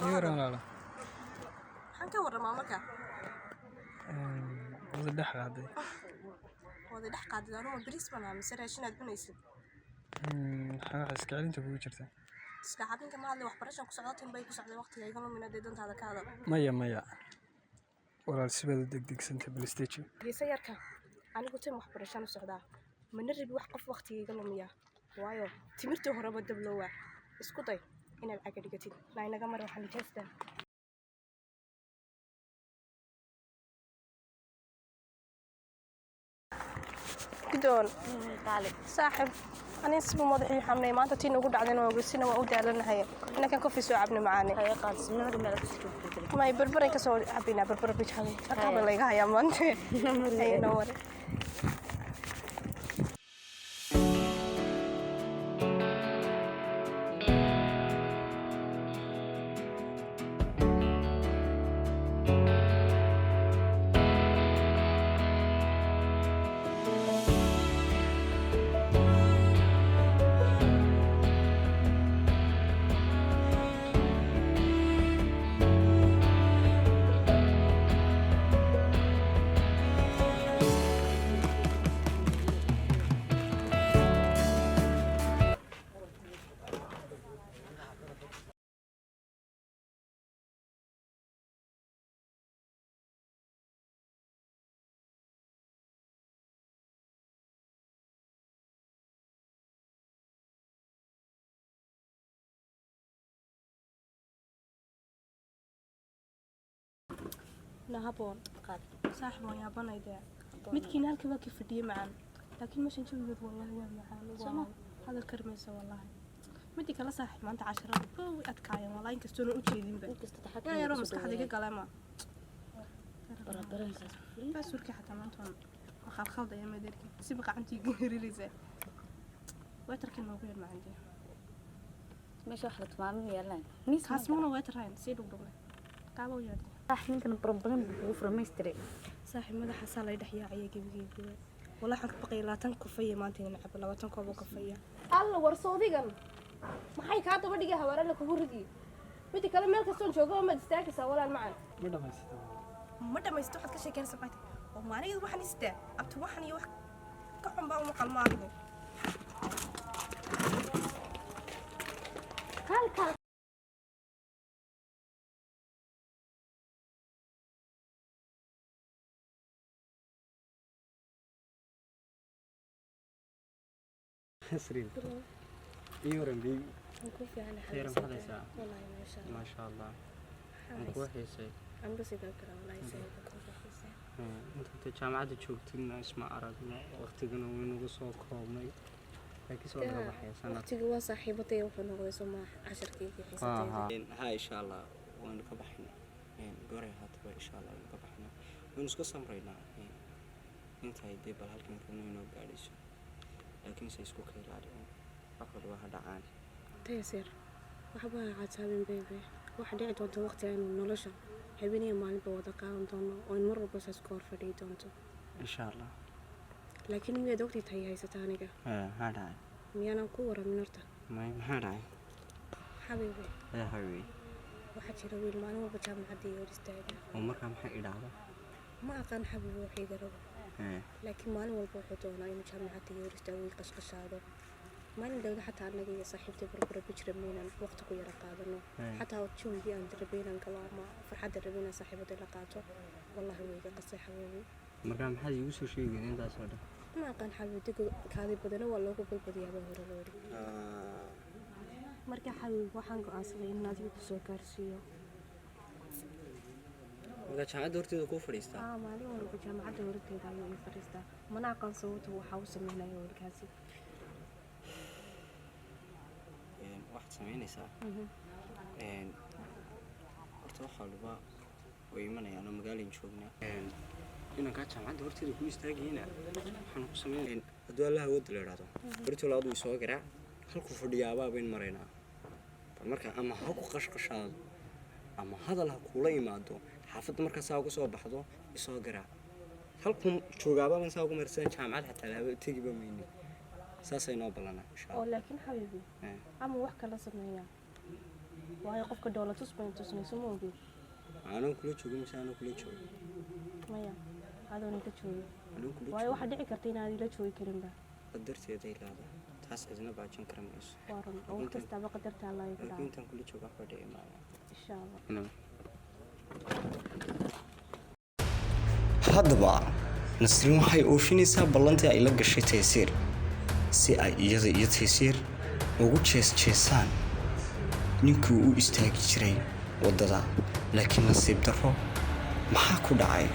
يورنا waxaan ka warramaa marka wada dhex qaaday wada dhex qaadid anoo bariis baan mise raashin aad cunaysid waxa iska celinta kugu jirta iska cabinka ma hadlay waxbarashan ku socdaatin bay ku socday waqtiga iga lumina deedantaada ka hadal maya walaal sibada degdegsanta playstation geesa yarka anigu tin waxbarashan u socdaa mana rabi wax qof waqtiga iga lumiya waayo timirtii horeba dablowaa isku day inaad caga dhigatid la inaga mar waxaan jeestaa gidoon qaali saaxib أنا اسمه مضحي حمني ما أنت تينو قد عدنا وقسنا وأودع لنا هي أنا كان كوفي سو عبنا معاني هاي قال سنور ما ما يبربر كسو عبينا بربر بيجهني أكمل لي هاي أمانتي هاي نور نهبون قال صاحب ما يابنا يدا متكين هالك باكي فدي معن لكن مش نشوف والله يا معن هذا الكرميسة والله مدي كلا صاحب ما أنت 10 أتكايا والله إنك استونو أجيدين بس يا روم مستحدي كلامه بس وركي حتى ما أنتم خال يا مديرك سيبقى عندي ريليزة وترك الموضوع ما عندي مش واحدة تمام يلا ميس خاصمونا وترين سيدو دوله قابو يردي صاحب كان بروبلم بوفر ميستري صاحب ماذا حصل لي دحيا عيا جيبي والله حنك بقي لا تنكفيه ما انت نلعب لا تنكفوا كفيه الله ورصوديغان maxay ka daba dhigay hawaarada kugu ridi mid kale meel kastoon joogo ma istaagaysa walaal macaan ma dhamaysto waxaad ka sheekaysaa bayti oo maaniga waxaan istaa abtu waxan iyo wax ka xun baa uma qalmaado halka سرير يورن بي نكوفي على خير محدثة والله ما شاء الله نكوح يسي عم بس يذكر والله يسير نكوفي أنت جامعة شوكتنا اسمع عربنا وقتنا وين وصل كومي لكن سؤال ربح يا سنة وقتي جوا صاحبتي وحنا قوي سما 10 كيلو حسيتين هاي إن شاء الله وين كبحنا قري هاتوا إن شاء الله وين كبحنا ونسقى سمرينا أنت هيدي بالهالكن كنا قاعدين لكن سيسكو كيلاري أخذ واحد عان تيسير وحبها عاد سابين بيبي واحد يعد وقت وقت يعني نولشة حبيني مالي بوضع قاون دونه ونمر بس سكور فري دونتو إن شاء الله لكن مية دوقتي تهي هاي ستانيكا هذا ميانا كورة من نرتا ما هذا حبيبي يا حبيبي واحد شرويل ما نمر بجام عدي ورستايدا ومركم حق إدارة ما أكان حبيبي وحي قرب لكن ما نمر بوحدونا إنه جام عدي ورستاوي قشقش هذا ما ندور حتى أنا جي صاحبتي بربرة بيجربينا وقت كويرة قادنا حتى وتشوف بيان دربينا كلام فرحة دربينا صاحبتي لقاته والله هو قصي حبيبي مركم حد يوسف شيء جديد ده صار ما كان حبيبتي كذي بدنا ولا قبل بدي أبغى هرولوري مركا حبيبي وحن قاصلي الناس يبصوا كارسيو وقت شاهد دورتي دكتور فريستا مالي ورب جامعة دورتي دايما فريستا منا كان صوته وحوس من هنا يقول كاسي واحد سمينيسا horta waxa walba way imanayaan magaalada joogna inaan ka jaamacad horteeda ku istaagayna waxaan ku sameeyay haduu Allah wada leeyahay horta laadu soo garaa halku fadhiyaaba been mareynaa marka ama ha ku qashqashaado ama hadal ha kula imaado xaafad marka saa ugu soo baxdo isoo garaa halku joogaaba man saa ugu marsan jaamacad xataa la tagiba meeyni saasay noo balana insha Allah laakiin xabiibi ama wax kala sameeyaa waayo qofka doola tus baan tusnayso ma ogi aanan kula joogin mise aanan kula joogin maya adoon ka joogo aanan kula waayo waxa dhici karta inaad ila joogi karin ba qadarteeda ilaada taas cidna baajin kara mayso waran oo wax kastaba qadarta Allah ay ka intaan kula jooga fadhiya maaya insha Allah haddaba Nasrin waxay oofinaysaa ballantii ay la gashay Taysiir si ay iyada iyo Taysiir ugu jeesjeesaan ninkii uu istaagi jiray wadada laakiin nasiib darro maxaa ku dhacay